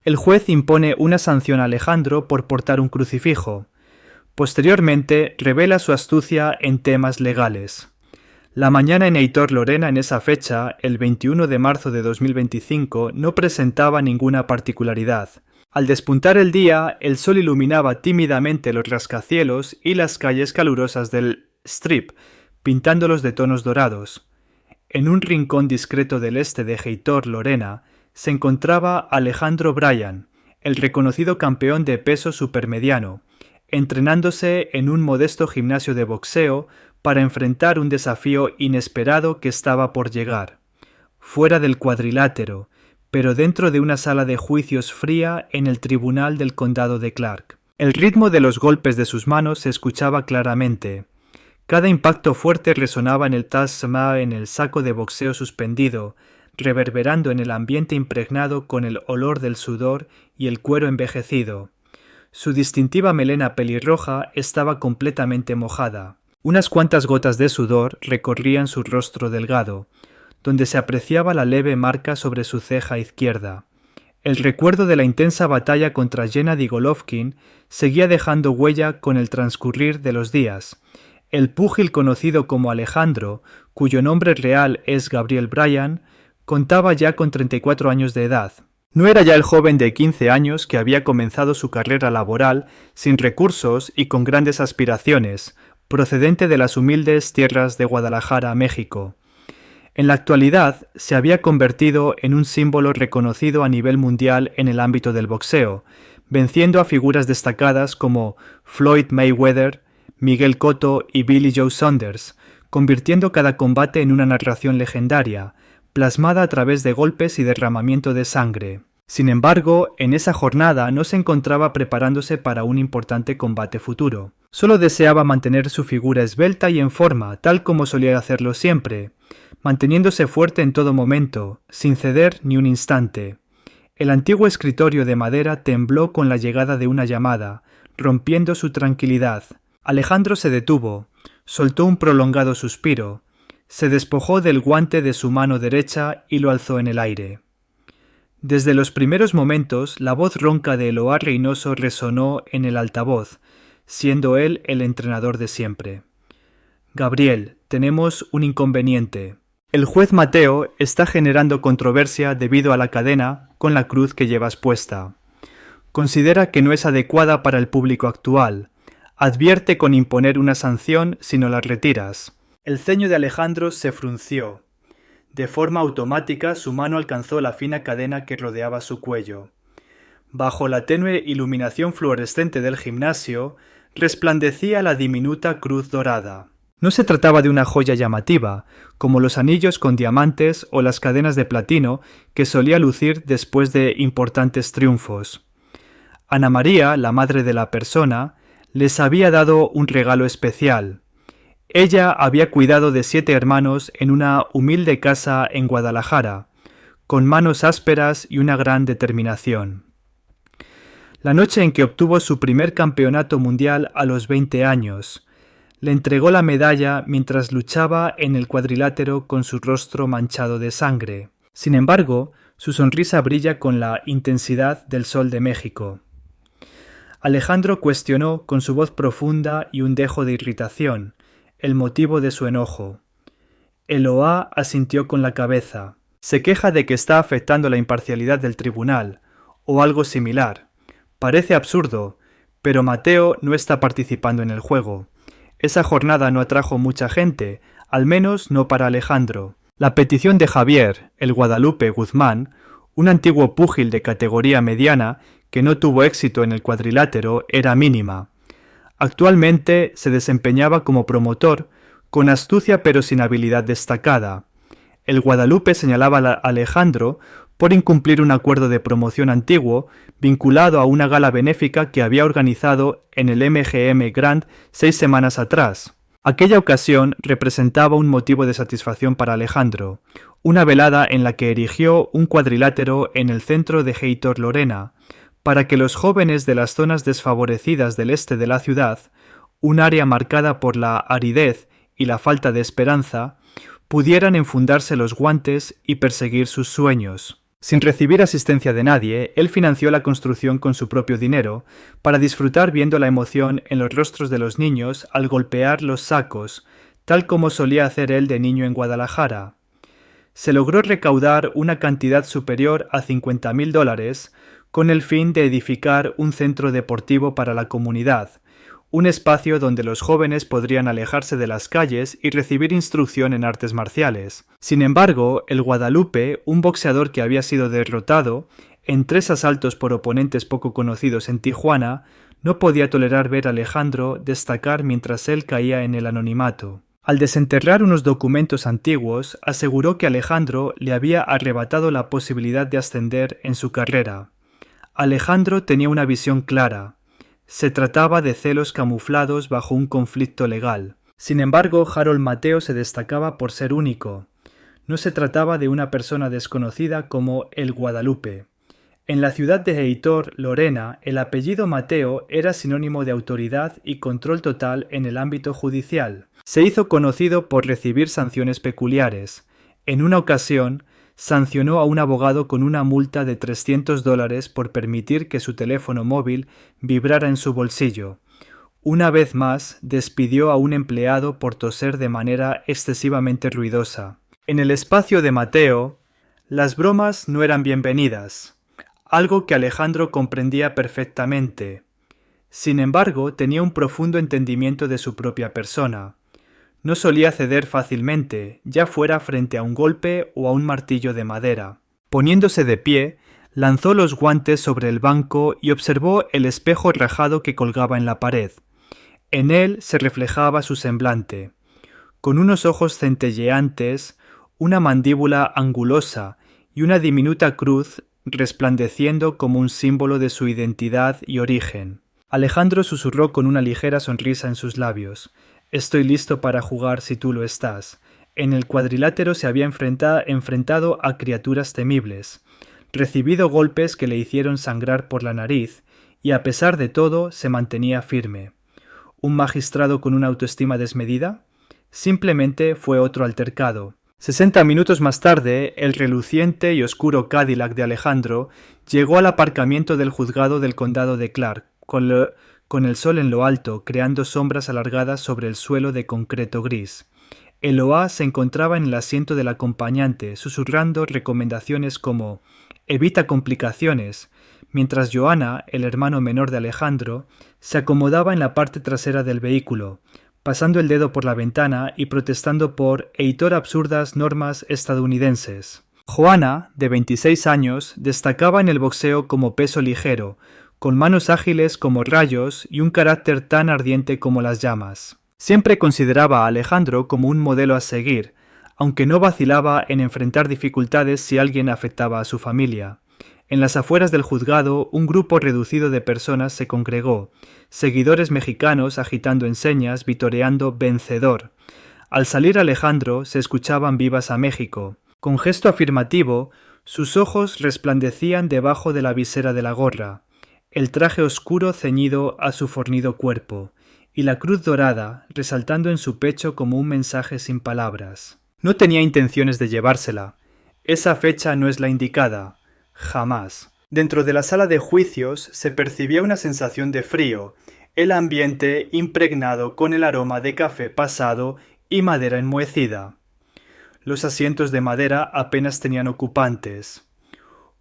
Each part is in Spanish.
El juez impone una sanción a Alejandro por portar un crucifijo. Posteriormente, revela su astucia en temas legales. La mañana en Heitor Lorena en esa fecha, el 21 de marzo de 2025, no presentaba ninguna particularidad. Al despuntar el día, el sol iluminaba tímidamente los rascacielos y las calles calurosas del Strip, pintándolos de tonos dorados. En un rincón discreto del este de Heitor Lorena se encontraba Alejandro Bryan, el reconocido campeón de peso supermediano, entrenándose en un modesto gimnasio de boxeo para enfrentar un desafío inesperado que estaba por llegar. Fuera del cuadrilátero, pero dentro de una sala de juicios fría en el tribunal del condado de Clark. El ritmo de los golpes de sus manos se escuchaba claramente. Cada impacto fuerte resonaba en el en el saco de boxeo suspendido, reverberando en el ambiente impregnado con el olor del sudor y el cuero envejecido. Su distintiva melena pelirroja estaba completamente mojada. Unas cuantas gotas de sudor recorrían su rostro delgado, donde se apreciaba la leve marca sobre su ceja izquierda. El recuerdo de la intensa batalla contra Gennady Golovkin seguía dejando huella con el transcurrir de los días. El púgil conocido como Alejandro, cuyo nombre real es Gabriel Bryan, contaba ya con 34 años de edad. No era ya el joven de 15 años que había comenzado su carrera laboral sin recursos y con grandes aspiraciones, procedente de las humildes tierras de Guadalajara, México. En la actualidad se había convertido en un símbolo reconocido a nivel mundial en el ámbito del boxeo, venciendo a figuras destacadas como Floyd Mayweather, Miguel Cotto y Billy Joe Saunders, convirtiendo cada combate en una narración legendaria, plasmada a través de golpes y derramamiento de sangre. Sin embargo, en esa jornada no se encontraba preparándose para un importante combate futuro. Solo deseaba mantener su figura esbelta y en forma, tal como solía hacerlo siempre, manteniéndose fuerte en todo momento, sin ceder ni un instante. El antiguo escritorio de madera tembló con la llegada de una llamada, rompiendo su tranquilidad. Alejandro se detuvo, soltó un prolongado suspiro, se despojó del guante de su mano derecha y lo alzó en el aire. Desde los primeros momentos, la voz ronca de Eloá Reynoso resonó en el altavoz, siendo él el entrenador de siempre. Gabriel, tenemos un inconveniente. El juez Mateo está generando controversia debido a la cadena con la cruz que llevas puesta. Considera que no es adecuada para el público actual. Advierte con imponer una sanción si no la retiras. El ceño de Alejandro se frunció. De forma automática su mano alcanzó la fina cadena que rodeaba su cuello. Bajo la tenue iluminación fluorescente del gimnasio, resplandecía la diminuta cruz dorada. No se trataba de una joya llamativa, como los anillos con diamantes o las cadenas de platino que solía lucir después de importantes triunfos. Ana María, la madre de la persona, les había dado un regalo especial. Ella había cuidado de 7 hermanos en una humilde casa en Guadalajara, con manos ásperas y una gran determinación. La noche en que obtuvo su primer campeonato mundial a los 20 años, le entregó la medalla mientras luchaba en el cuadrilátero con su rostro manchado de sangre. Sin embargo, su sonrisa brilla con la intensidad del sol de México. Alejandro cuestionó con su voz profunda y un dejo de irritación el motivo de su enojo. Eloá asintió con la cabeza. Se queja de que está afectando la imparcialidad del tribunal, o algo similar. Parece absurdo, pero Mateo no está participando en el juego. Esa jornada no atrajo mucha gente, al menos no para Alejandro. La petición de Javier, el Guadalupe Guzmán, un antiguo púgil de categoría mediana que no tuvo éxito en el cuadrilátero, era mínima. Actualmente se desempeñaba como promotor, con astucia pero sin habilidad destacada. El Guadalupe señalaba a Alejandro por incumplir un acuerdo de promoción antiguo vinculado a una gala benéfica que había organizado en el MGM Grand 6 semanas atrás. Aquella ocasión representaba un motivo de satisfacción para Alejandro, una velada en la que erigió un cuadrilátero en el centro de Heitor Lorena, para que los jóvenes de las zonas desfavorecidas del este de la ciudad, un área marcada por la aridez y la falta de esperanza, pudieran enfundarse los guantes y perseguir sus sueños. Sin recibir asistencia de nadie, él financió la construcción con su propio dinero, para disfrutar viendo la emoción en los rostros de los niños al golpear los sacos, tal como solía hacer él de niño en Guadalajara. Se logró recaudar una cantidad superior a $50,000 con el fin de edificar un centro deportivo para la comunidad, un espacio donde los jóvenes podrían alejarse de las calles y recibir instrucción en artes marciales. Sin embargo, el Guadalupe, un boxeador que había sido derrotado en 3 asaltos por oponentes poco conocidos en Tijuana, no podía tolerar ver a Alejandro destacar mientras él caía en el anonimato. Al desenterrar unos documentos antiguos, aseguró que Alejandro le había arrebatado la posibilidad de ascender en su carrera. Alejandro tenía una visión clara. Se trataba de celos camuflados bajo un conflicto legal. Sin embargo, Harold Mateo se destacaba por ser único. No se trataba de una persona desconocida como el Guadalupe. En la ciudad de Heitor, Lorena, el apellido Mateo era sinónimo de autoridad y control total en el ámbito judicial. Se hizo conocido por recibir sanciones peculiares. En una ocasión, sancionó a un abogado con una multa de $300 por permitir que su teléfono móvil vibrara en su bolsillo. Una vez más, despidió a un empleado por toser de manera excesivamente ruidosa. En el espacio de Mateo, las bromas no eran bienvenidas, algo que Alejandro comprendía perfectamente. Sin embargo, tenía un profundo entendimiento de su propia persona. No solía ceder fácilmente, ya fuera frente a un golpe o a un martillo de madera. Poniéndose de pie, lanzó los guantes sobre el banco y observó el espejo rajado que colgaba en la pared. En él se reflejaba su semblante. Con unos ojos centelleantes, una mandíbula angulosa y una diminuta cruz resplandeciendo como un símbolo de su identidad y origen. Alejandro susurró con una ligera sonrisa en sus labios: «Estoy listo para jugar si tú lo estás». En el cuadrilátero se había enfrentado a criaturas temibles, recibido golpes que le hicieron sangrar por la nariz, y a pesar de todo se mantenía firme. ¿Un magistrado con una autoestima desmedida? Simplemente fue otro altercado. 60 minutos más tarde, el reluciente y oscuro Cadillac de Alejandro llegó al aparcamiento del juzgado del condado de Clark, con el sol en lo alto, creando sombras alargadas sobre el suelo de concreto gris. Eloá se encontraba en el asiento del acompañante, susurrando recomendaciones como «evita complicaciones», mientras Johanna, el hermano menor de Alejandro, se acomodaba en la parte trasera del vehículo, pasando el dedo por la ventana y protestando por Heitor absurdas normas estadounidenses. Johanna, de 26 años, destacaba en el boxeo como peso ligero, con manos ágiles como rayos y un carácter tan ardiente como las llamas. Siempre consideraba a Alejandro como un modelo a seguir, aunque no vacilaba en enfrentar dificultades si alguien afectaba a su familia. En las afueras del juzgado, un grupo reducido de personas se congregó, seguidores mexicanos agitando enseñas, vitoreando «vencedor». Al salir Alejandro se escuchaban vivas a México. Con gesto afirmativo, sus ojos resplandecían debajo de la visera de la gorra, el traje oscuro ceñido a su fornido cuerpo, y la cruz dorada resaltando en su pecho como un mensaje sin palabras. No tenía intenciones de llevársela. Esa fecha no es la indicada. Jamás. Dentro de la sala de juicios se percibía una sensación de frío, el ambiente impregnado con el aroma de café pasado y madera enmohecida. Los asientos de madera apenas tenían ocupantes.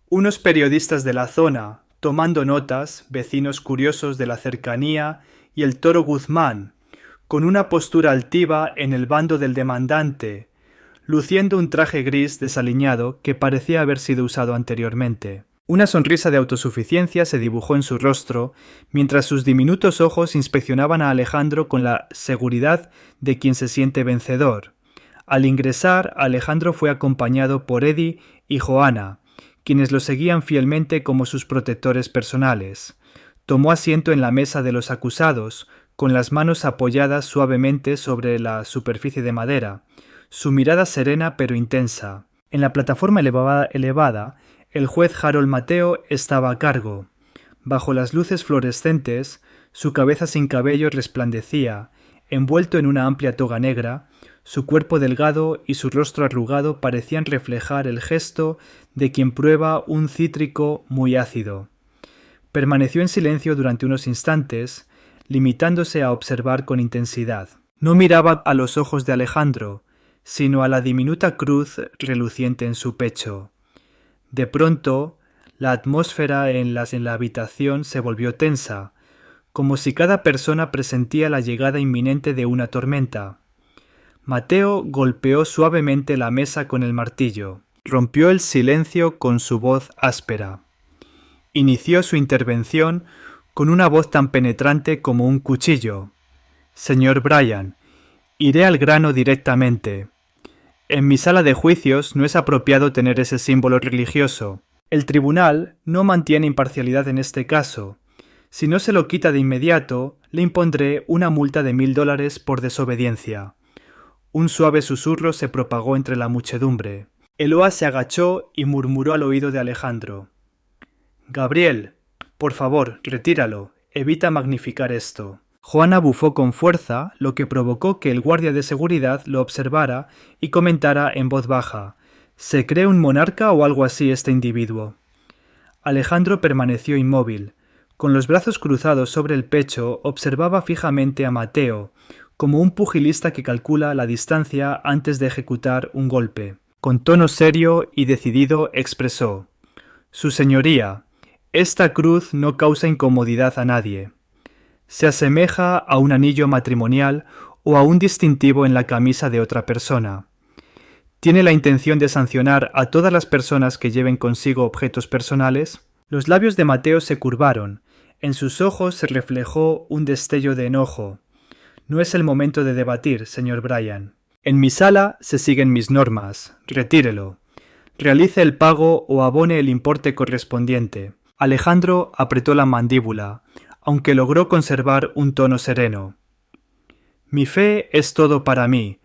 Unos periodistas de la zona, tomando notas, vecinos curiosos de la cercanía y el Toro Guzmán, con una postura altiva en el bando del demandante, luciendo un traje gris desaliñado que parecía haber sido usado anteriormente. Una sonrisa de autosuficiencia se dibujó en su rostro, mientras sus diminutos ojos inspeccionaban a Alejandro con la seguridad de quien se siente vencedor. Al ingresar, Alejandro fue acompañado por Eddie y Johanna, quienes lo seguían fielmente como sus protectores personales. Tomó asiento en la mesa de los acusados, con las manos apoyadas suavemente sobre la superficie de madera, su mirada serena pero intensa. En la plataforma elevada, el juez Harold Mateo estaba a cargo. Bajo las luces fluorescentes, su cabeza sin cabello resplandecía, envuelto en una amplia toga negra, Su cuerpo delgado y su rostro arrugado parecían reflejar el gesto de quien prueba un cítrico muy ácido. Permaneció en silencio durante unos instantes, limitándose a observar con intensidad. No miraba a los ojos de Alejandro, sino a la diminuta cruz reluciente en su pecho. De pronto, la atmósfera en la habitación se volvió tensa, como si cada persona presentía la llegada inminente de una tormenta. Mateo golpeó suavemente la mesa con el martillo. Rompió el silencio con su voz áspera. Inició su intervención con una voz tan penetrante como un cuchillo. Señor Bryan, iré al grano directamente. En mi sala de juicios no es apropiado tener ese símbolo religioso. El tribunal no mantiene imparcialidad en este caso. Si no se lo quita de inmediato, le impondré una multa de $1000 por desobediencia. Un suave susurro se propagó entre la muchedumbre. Eloa se agachó y murmuró al oído de Alejandro. Gabriel, por favor, retíralo. Evita magnificar esto. Juana bufó con fuerza, lo que provocó que el guardia de seguridad lo observara y comentara en voz baja. ¿Se cree un monarca o algo así este individuo? Alejandro permaneció inmóvil. Con los brazos cruzados sobre el pecho, observaba fijamente a Mateo, como un pugilista que calcula la distancia antes de ejecutar un golpe. Con tono serio y decidido expresó: Su señoría, esta cruz no causa incomodidad a nadie. Se asemeja a un anillo matrimonial o a un distintivo en la camisa de otra persona. ¿Tiene la intención de sancionar a todas las personas que lleven consigo objetos personales? Los labios de Mateo se curvaron. En sus ojos se reflejó un destello de enojo. No es el momento de debatir, señor Bryan. En mi sala se siguen mis normas. Retírelo. Realice el pago o abone el importe correspondiente. Alejandro apretó la mandíbula, aunque logró conservar un tono sereno. Mi fe es todo para mí.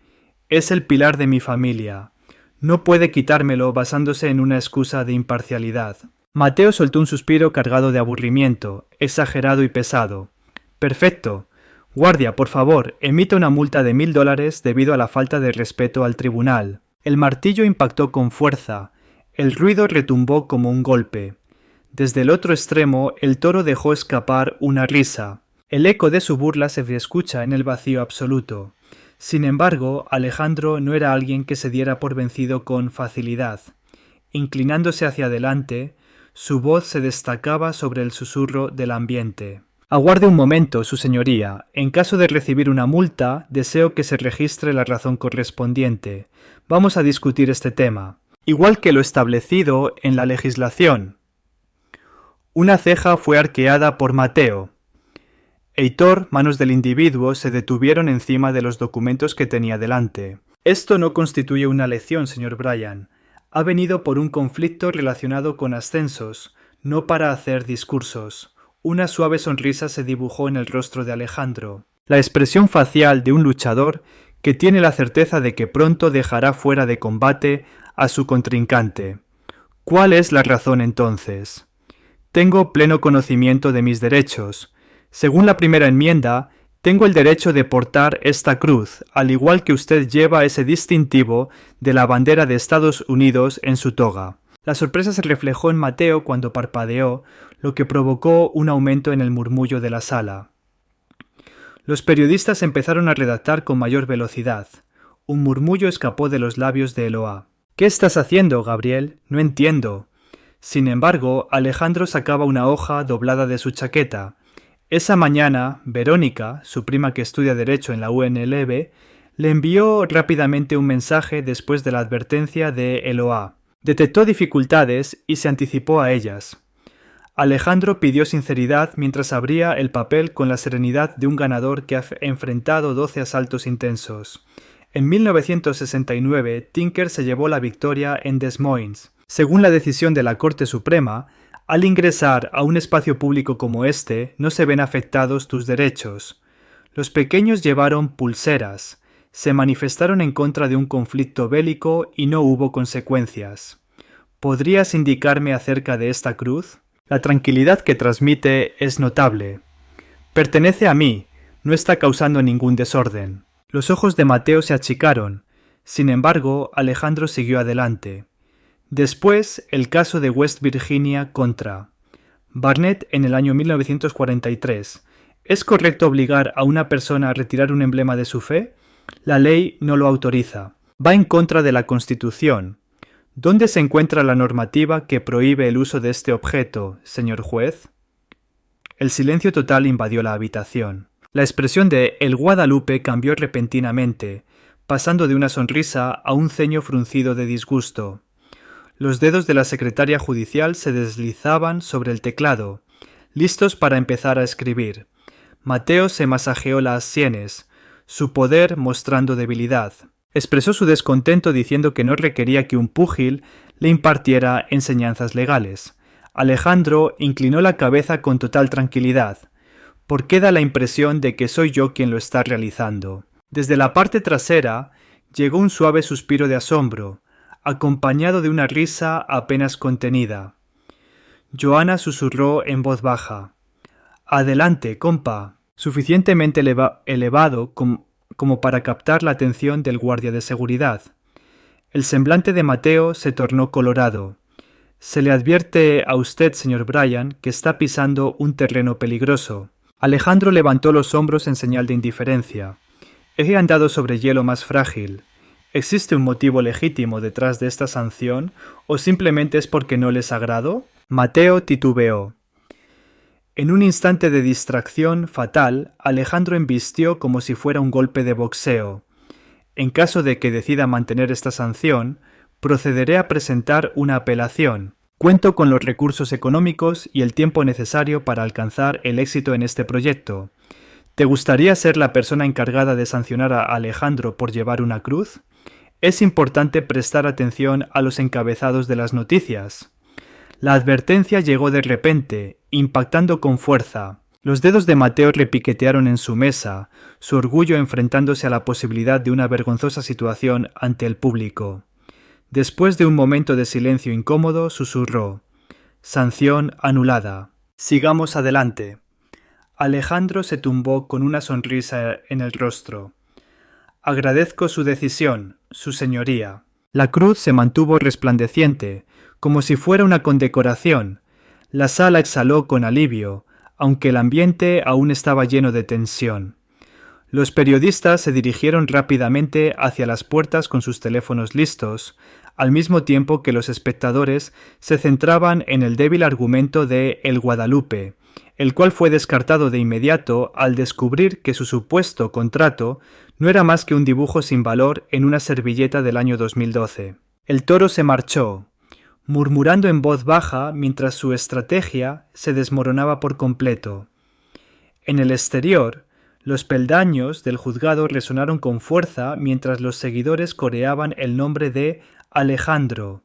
Es el pilar de mi familia. No puede quitármelo basándose en una excusa de imparcialidad. Mateo soltó un suspiro cargado de aburrimiento, exagerado y pesado. Perfecto. Guardia, por favor, emita una multa de $1000 debido a la falta de respeto al tribunal. El martillo impactó con fuerza. El ruido retumbó como un golpe. Desde el otro extremo, el toro dejó escapar una risa. El eco de su burla se escucha en el vacío absoluto. Sin embargo, Alejandro no era alguien que se diera por vencido con facilidad. Inclinándose hacia adelante, su voz se destacaba sobre el susurro del ambiente. Aguarde un momento, su señoría. En caso de recibir una multa, deseo que se registre la razón correspondiente. Vamos a discutir este tema, igual que lo establecido en la legislación. Una ceja fue arqueada por Mateo. Heitor, manos del individuo se detuvieron encima de los documentos que tenía delante. Esto no constituye una lección, señor Bryan. Ha venido por un conflicto relacionado con ascensos, no para hacer discursos. Una suave sonrisa se dibujó en el rostro de Alejandro, la expresión facial de un luchador que tiene la certeza de que pronto dejará fuera de combate a su contrincante. ¿Cuál es la razón entonces? Tengo pleno conocimiento de mis derechos. Según la primera enmienda, tengo el derecho de portar esta cruz, al igual que usted lleva ese distintivo de la bandera de Estados Unidos en su toga. La sorpresa se reflejó en Mateo cuando parpadeó, lo que provocó un aumento en el murmullo de la sala. Los periodistas empezaron a redactar con mayor velocidad. Un murmullo escapó de los labios de Eloa. ¿Qué estás haciendo, Gabriel? No entiendo. Sin embargo, Alejandro sacaba una hoja doblada de su chaqueta. Esa mañana, Verónica, su prima que estudia Derecho en la UNLV, le envió rápidamente un mensaje después de la advertencia de Eloa. Detectó dificultades y se anticipó a ellas. Alejandro pidió sinceridad mientras abría el papel con la serenidad de un ganador que ha enfrentado 12 asaltos intensos. En 1969, Tinker se llevó la victoria en Des Moines. Según la decisión de la Corte Suprema, al ingresar a un espacio público como este, no se ven afectados tus derechos. Los pequeños llevaron pulseras, se manifestaron en contra de un conflicto bélico y no hubo consecuencias. ¿Podrías indicarme acerca de esta cruz? La tranquilidad que transmite es notable. Pertenece a mí, no está causando ningún desorden. Los ojos de Mateo se achicaron. Sin embargo, Alejandro siguió adelante. Después, el caso de West Virginia contra Barnett en el año 1943. ¿Es correcto obligar a una persona a retirar un emblema de su fe? La ley no lo autoriza. Va en contra de la Constitución. ¿Dónde se encuentra la normativa que prohíbe el uso de este objeto, señor juez? El silencio total invadió la habitación. La expresión de El Guadalupe cambió repentinamente, pasando de una sonrisa a un ceño fruncido de disgusto. Los dedos de la secretaria judicial se deslizaban sobre el teclado, listos para empezar a escribir. Mateo se masajeó las sienes, su poder mostrando debilidad. Expresó su descontento diciendo que no requería que un púgil le impartiera enseñanzas legales. Alejandro inclinó la cabeza con total tranquilidad. ¿Por qué da la impresión de que soy yo quien lo está realizando? Desde la parte trasera llegó un suave suspiro de asombro, acompañado de una risa apenas contenida. Johanna susurró en voz baja. «Adelante, compa», suficientemente elevado como para captar la atención del guardia de seguridad. El semblante de Mateo se tornó colorado. «Se le advierte a usted, señor Bryan, que está pisando un terreno peligroso». Alejandro levantó los hombros en señal de indiferencia. «He andado sobre hielo más frágil. ¿Existe un motivo legítimo detrás de esta sanción o simplemente es porque no les agrado?» Mateo titubeó. En un instante de distracción fatal, Alejandro embistió como si fuera un golpe de boxeo. «En caso de que decida mantener esta sanción, procederé a presentar una apelación. Cuento con los recursos económicos y el tiempo necesario para alcanzar el éxito en este proyecto. ¿Te gustaría ser la persona encargada de sancionar a Alejandro por llevar una cruz? Es importante prestar atención a los encabezados de las noticias». La advertencia llegó de repente, impactando con fuerza. Los dedos de Mateo repiquetearon en su mesa, su orgullo enfrentándose a la posibilidad de una vergonzosa situación ante el público. Después de un momento de silencio incómodo, susurró: «Sanción anulada. Sigamos adelante». Alejandro se tumbó con una sonrisa en el rostro. «Agradezco su decisión, su señoría». La cruz se mantuvo resplandeciente, como si fuera una condecoración. La sala exhaló con alivio, aunque el ambiente aún estaba lleno de tensión. Los periodistas se dirigieron rápidamente hacia las puertas con sus teléfonos listos, al mismo tiempo que los espectadores se centraban en el débil argumento de El Guadalupe, el cual fue descartado de inmediato al descubrir que su supuesto contrato no era más que un dibujo sin valor en una servilleta del año 2012. El toro se marchó, murmurando en voz baja mientras su estrategia se desmoronaba por completo. En el exterior, los peldaños del juzgado resonaron con fuerza mientras los seguidores coreaban el nombre de Alejandro.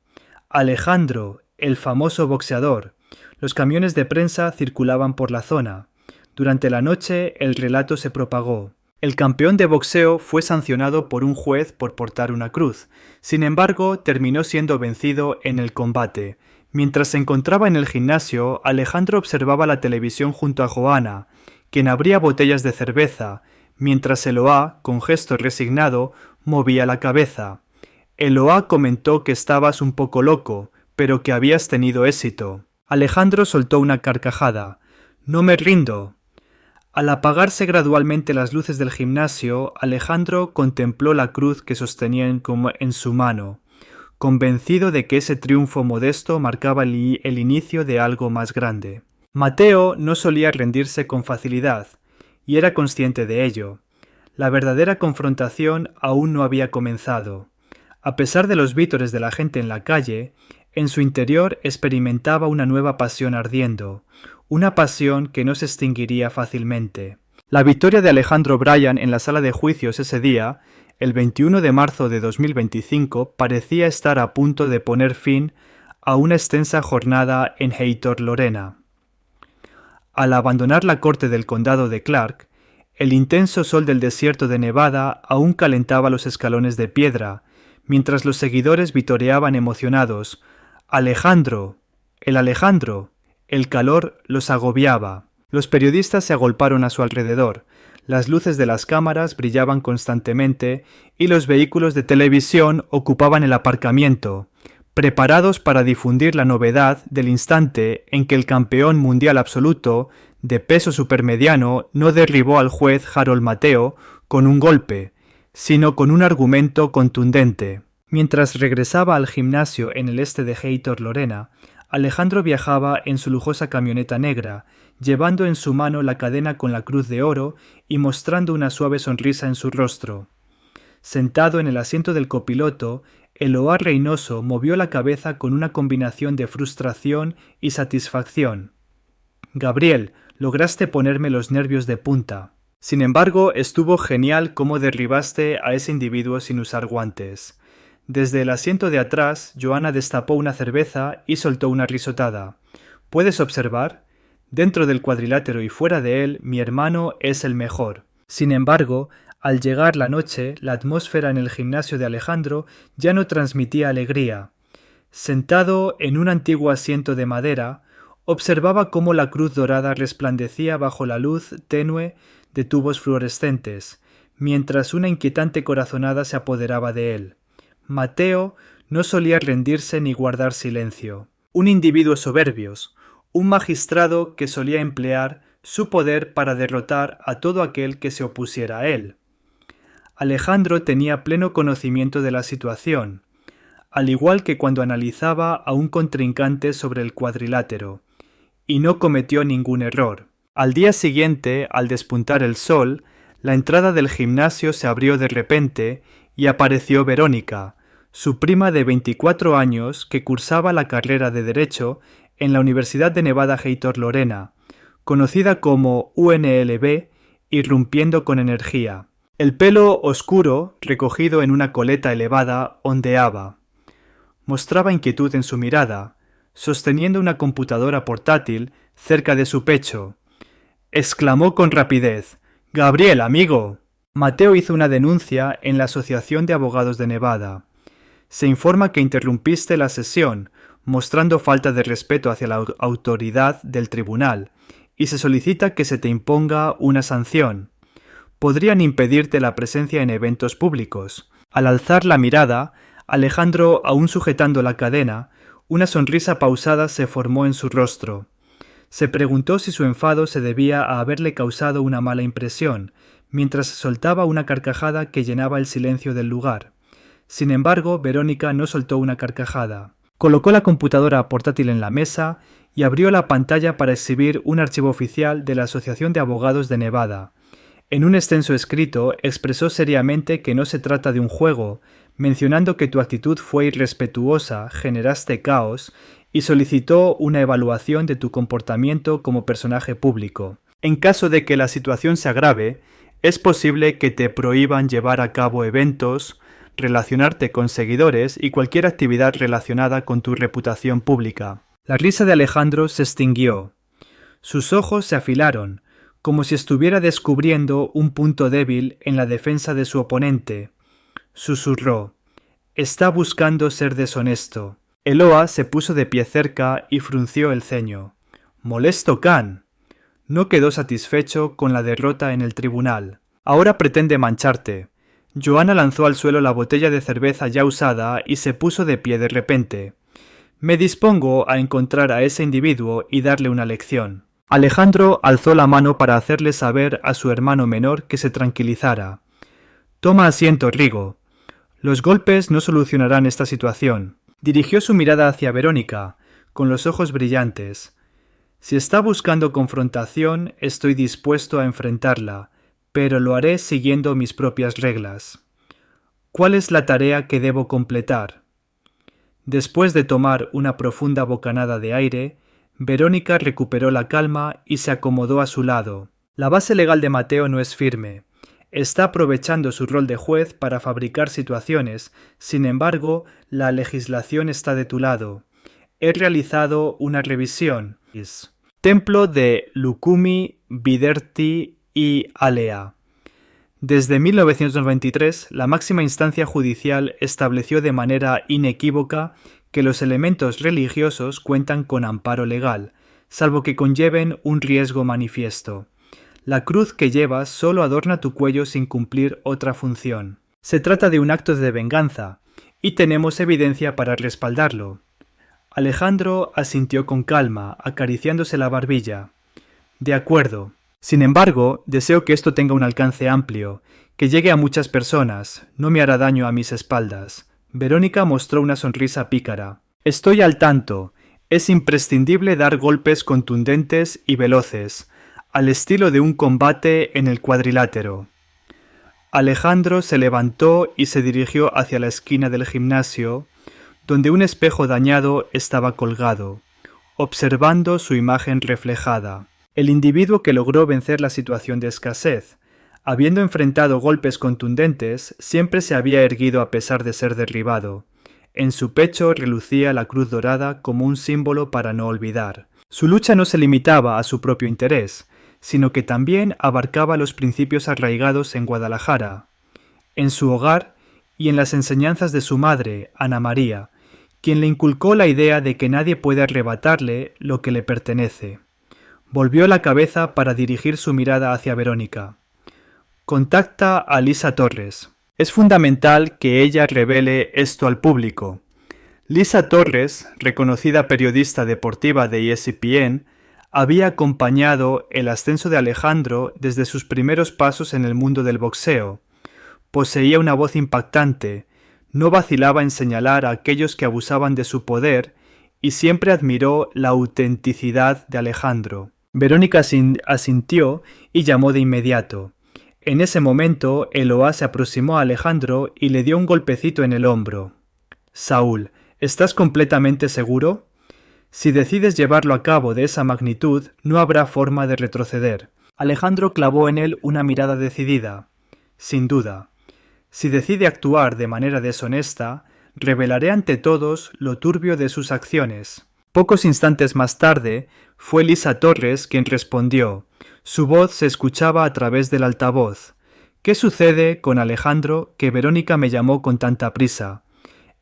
Alejandro, el famoso boxeador. Los camiones de prensa circulaban por la zona. Durante la noche el relato se propagó. El campeón de boxeo fue sancionado por un juez por portar una cruz. Sin embargo, terminó siendo vencido en el combate. Mientras se encontraba en el gimnasio, Alejandro observaba la televisión junto a Johanna, quien abría botellas de cerveza, mientras Eloá, con gesto resignado, movía la cabeza. Eloá comentó que estabas un poco loco, pero que habías tenido éxito. Alejandro soltó una carcajada. «No me rindo». Al apagarse gradualmente las luces del gimnasio, Alejandro contempló la cruz que sostenía en su mano, convencido de que ese triunfo modesto marcaba el inicio de algo más grande. Mateo no solía rendirse con facilidad, y era consciente de ello. La verdadera confrontación aún no había comenzado. A pesar de los vítores de la gente en la calle, en su interior experimentaba una nueva pasión ardiendo, una pasión que no se extinguiría fácilmente. La victoria de Alejandro Bryan en la sala de juicios ese día, el 21 de marzo de 2025, parecía estar a punto de poner fin a una extensa jornada en Heitor Lorena. Al abandonar la corte del condado de Clark, el intenso sol del desierto de Nevada aún calentaba los escalones de piedra, mientras los seguidores vitoreaban emocionados: «¡Alejandro! ¡El Alejandro!». El calor los agobiaba. Los periodistas se agolparon a su alrededor. Las luces de las cámaras brillaban constantemente y los vehículos de televisión ocupaban el aparcamiento, preparados para difundir la novedad del instante en que el campeón mundial absoluto de peso supermediano no derribó al juez Harold Mateo con un golpe, sino con un argumento contundente. Mientras regresaba al gimnasio en el este de Heitor Lorena, Alejandro viajaba en su lujosa camioneta negra, llevando en su mano la cadena con la cruz de oro y mostrando una suave sonrisa en su rostro. Sentado en el asiento del copiloto, Eloá Reynoso movió la cabeza con una combinación de frustración y satisfacción. «Gabriel, lograste ponerme los nervios de punta. Sin embargo, estuvo genial cómo derribaste a ese individuo sin usar guantes». Desde el asiento de atrás, Joanna destapó una cerveza y soltó una risotada. «¿Puedes observar? Dentro del cuadrilátero y fuera de él, mi hermano es el mejor». Sin embargo, al llegar la noche, la atmósfera en el gimnasio de Alejandro ya no transmitía alegría. Sentado en un antiguo asiento de madera, observaba cómo la cruz dorada resplandecía bajo la luz tenue de tubos fluorescentes, mientras una inquietante corazonada se apoderaba de él. Mateo no solía rendirse ni guardar silencio. Un individuo soberbio, un magistrado que solía emplear su poder para derrotar a todo aquel que se opusiera a él. Alejandro tenía pleno conocimiento de la situación, al igual que cuando analizaba a un contrincante sobre el cuadrilátero, y no cometió ningún error. Al día siguiente, al despuntar el sol, la entrada del gimnasio se abrió de repente y apareció Verónica, su prima de 24 años que cursaba la carrera de Derecho en la Universidad de Nevada Heitor Lorena, conocida como UNLV, irrumpiendo con energía. El pelo oscuro, recogido en una coleta elevada, ondeaba. Mostraba inquietud en su mirada, sosteniendo una computadora portátil cerca de su pecho. Exclamó con rapidez: «¡Gabriel, amigo!». Mateo hizo una denuncia en la Asociación de Abogados de Nevada. «Se informa que interrumpiste la sesión, mostrando falta de respeto hacia la autoridad del tribunal, y se solicita que se te imponga una sanción. Podrían impedirte la presencia en eventos públicos». Al alzar la mirada, Alejandro, aún sujetando la cadena, una sonrisa pausada se formó en su rostro. Se preguntó si su enfado se debía a haberle causado una mala impresión, mientras soltaba una carcajada que llenaba el silencio del lugar. Sin embargo, Verónica no soltó una carcajada. Colocó la computadora portátil en la mesa y abrió la pantalla para exhibir un archivo oficial de la Asociación de Abogados de Nevada. En un extenso escrito expresó seriamente que no se trata de un juego, mencionando que tu actitud fue irrespetuosa, generaste caos y solicitó una evaluación de tu comportamiento como personaje público. En caso de que la situación se agrave, es posible que te prohíban llevar a cabo eventos, relacionarte con seguidores y cualquier actividad relacionada con tu reputación pública. La risa de Alejandro se extinguió. Sus ojos se afilaron, como si estuviera descubriendo un punto débil en la defensa de su oponente. Susurró: «Está buscando ser deshonesto». Eloá se puso de pie cerca y frunció el ceño. «Molesto can». No quedó satisfecho con la derrota en el tribunal. «Ahora pretende mancharte». Joanna lanzó al suelo la botella de cerveza ya usada y se puso de pie de repente. «Me dispongo a encontrar a ese individuo y darle una lección». Alejandro alzó la mano para hacerle saber a su hermano menor que se tranquilizara. «Toma asiento, Rigo. Los golpes no solucionarán esta situación». Dirigió su mirada hacia Verónica, con los ojos brillantes. «Si está buscando confrontación, estoy dispuesto a enfrentarla, pero lo haré siguiendo mis propias reglas. ¿Cuál es la tarea que debo completar?». Después de tomar una profunda bocanada de aire, Verónica recuperó la calma y se acomodó a su lado. La base legal de Mateo no es firme. Está aprovechando su rol de juez para fabricar situaciones, sin embargo, la legislación está de tu lado. He realizado una revisión. Templo de Lukumi, Viderti y Alea. Desde 1993, la máxima instancia judicial estableció de manera inequívoca que los elementos religiosos cuentan con amparo legal, salvo que conlleven un riesgo manifiesto. La cruz que llevas solo adorna tu cuello sin cumplir otra función. Se trata de un acto de venganza, y tenemos evidencia para respaldarlo. Alejandro asintió con calma, acariciándose la barbilla. De acuerdo. Sin embargo, deseo que esto tenga un alcance amplio, que llegue a muchas personas, no me hará daño a mis espaldas. Verónica mostró una sonrisa pícara. Estoy al tanto. Es imprescindible dar golpes contundentes y veloces, al estilo de un combate en el cuadrilátero. Alejandro se levantó y se dirigió hacia la esquina del gimnasio, donde un espejo dañado estaba colgado, observando su imagen reflejada. El individuo que logró vencer la situación de escasez, habiendo enfrentado golpes contundentes, siempre se había erguido a pesar de ser derribado. En su pecho relucía la cruz dorada como un símbolo para no olvidar. Su lucha no se limitaba a su propio interés, sino que también abarcaba los principios arraigados en Guadalajara, en su hogar y en las enseñanzas de su madre, Ana María, quien le inculcó la idea de que nadie puede arrebatarle lo que le pertenece. Volvió la cabeza para dirigir su mirada hacia Verónica. Contacta a Lisa Torres. Es fundamental que ella revele esto al público. Lisa Torres, reconocida periodista deportiva de ESPN, había acompañado el ascenso de Alejandro desde sus primeros pasos en el mundo del boxeo. Poseía una voz impactante, no vacilaba en señalar a aquellos que abusaban de su poder y siempre admiró la autenticidad de Alejandro. Verónica asintió y llamó de inmediato. En ese momento, Eloá se aproximó a Alejandro y le dio un golpecito en el hombro. Saúl, ¿estás completamente seguro? Si decides llevarlo a cabo de esa magnitud, no habrá forma de retroceder. Alejandro clavó en él una mirada decidida. Sin duda. Si decide actuar de manera deshonesta, revelaré ante todos lo turbio de sus acciones. Pocos instantes más tarde, fue Lisa Torres quien respondió. Su voz se escuchaba a través del altavoz. ¿Qué sucede con Alejandro que Verónica me llamó con tanta prisa?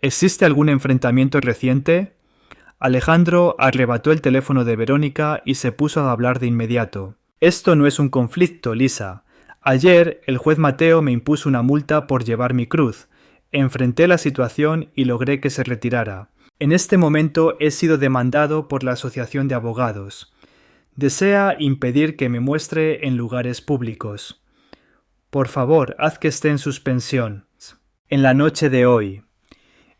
¿Existe algún enfrentamiento reciente? Alejandro arrebató el teléfono de Verónica y se puso a hablar de inmediato. Esto no es un conflicto, Lisa. Ayer el juez Mateo me impuso una multa por llevar mi cruz. Enfrenté la situación y logré que se retirara. En este momento he sido demandado por la Asociación de Abogados. Desea impedir que me muestre en lugares públicos. Por favor, haz que esté en suspensión. En la noche de hoy.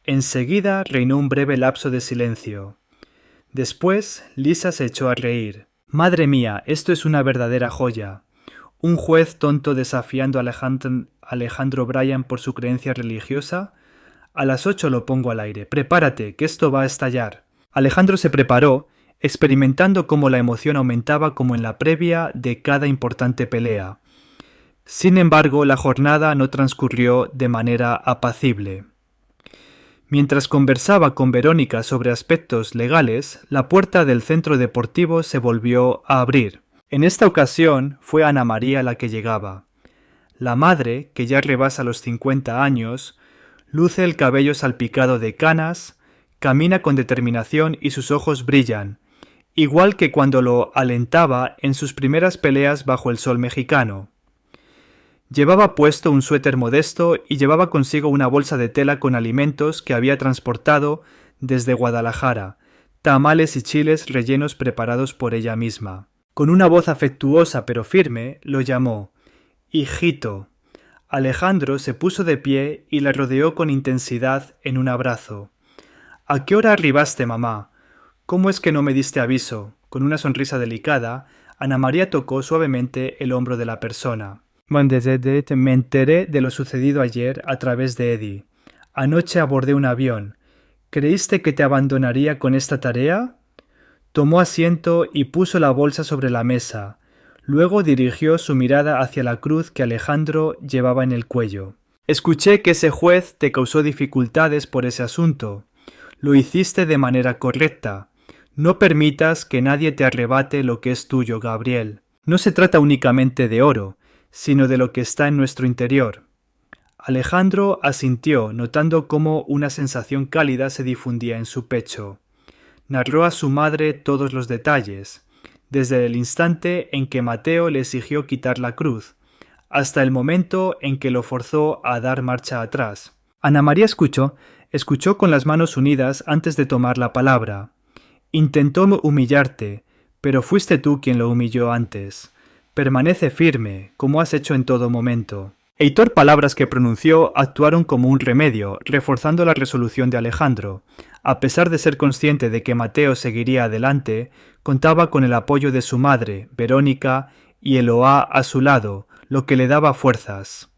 Enseguida reinó un breve lapso de silencio. Después, Lisa se echó a reír. Madre mía, esto es una verdadera joya. Un juez tonto desafiando a Alejandro Bryan por su creencia religiosa. A las 8 lo pongo al aire. Prepárate, que esto va a estallar. Alejandro se preparó, experimentando cómo la emoción aumentaba como en la previa de cada importante pelea. Sin embargo, la jornada no transcurrió de manera apacible. Mientras conversaba con Verónica sobre aspectos legales, la puerta del centro deportivo se volvió a abrir. En esta ocasión fue Ana María la que llegaba. La madre, que ya rebasa los 50 años, luce el cabello salpicado de canas, camina con determinación y sus ojos brillan, igual que cuando lo alentaba en sus primeras peleas bajo el sol mexicano. Llevaba puesto un suéter modesto y llevaba consigo una bolsa de tela con alimentos que había transportado desde Guadalajara, tamales y chiles rellenos preparados por ella misma. Con una voz afectuosa pero firme, lo llamó «Hijito». Alejandro se puso de pie y la rodeó con intensidad en un abrazo. «¿A qué hora arribaste, mamá? ¿Cómo es que no me diste aviso?» Con una sonrisa delicada, Ana María tocó suavemente el hombro de la persona. Me enteré de lo sucedido ayer a través de Eddie. Anoche abordé un avión. ¿Creíste que te abandonaría con esta tarea? Tomó asiento y puso la bolsa sobre la mesa. Luego dirigió su mirada hacia la cruz que Alejandro llevaba en el cuello. Escuché que ese juez te causó dificultades por ese asunto. Lo hiciste de manera correcta. No permitas que nadie te arrebate lo que es tuyo, Gabriel. No se trata únicamente de oro, sino de lo que está en nuestro interior. Alejandro asintió, notando cómo una sensación cálida se difundía en su pecho. Narró a su madre todos los detalles. desde el instante en que Mateo le exigió quitar la cruz, hasta el momento en que lo forzó a dar marcha atrás. Ana María escuchó con las manos unidas antes de tomar la palabra. Intentó humillarte, pero fuiste tú quien lo humilló antes. Permanece firme, como has hecho en todo momento. Heitor, palabras que pronunció actuaron como un remedio, reforzando la resolución de Alejandro. A pesar de ser consciente de que Mateo seguiría adelante, contaba con el apoyo de su madre, Verónica, y Eloá a su lado, lo que le daba fuerzas.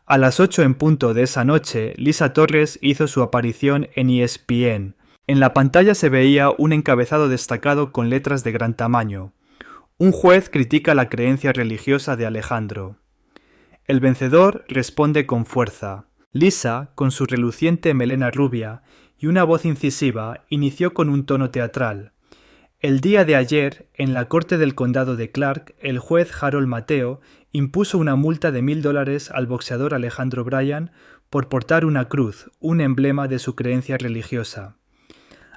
A las 8 en punto de esa noche, Lisa Torres hizo su aparición en ESPN. En la pantalla se veía un encabezado destacado con letras de gran tamaño. Un juez critica la creencia religiosa de Alejandro. El vencedor responde con fuerza. Lisa, con su reluciente melena rubia y una voz incisiva, inició con un tono teatral. El día de ayer, en la corte del condado de Clark, el juez Harold Mateo impuso una multa de $1000 al boxeador Alejandro Bryan por portar una cruz, un emblema de su creencia religiosa.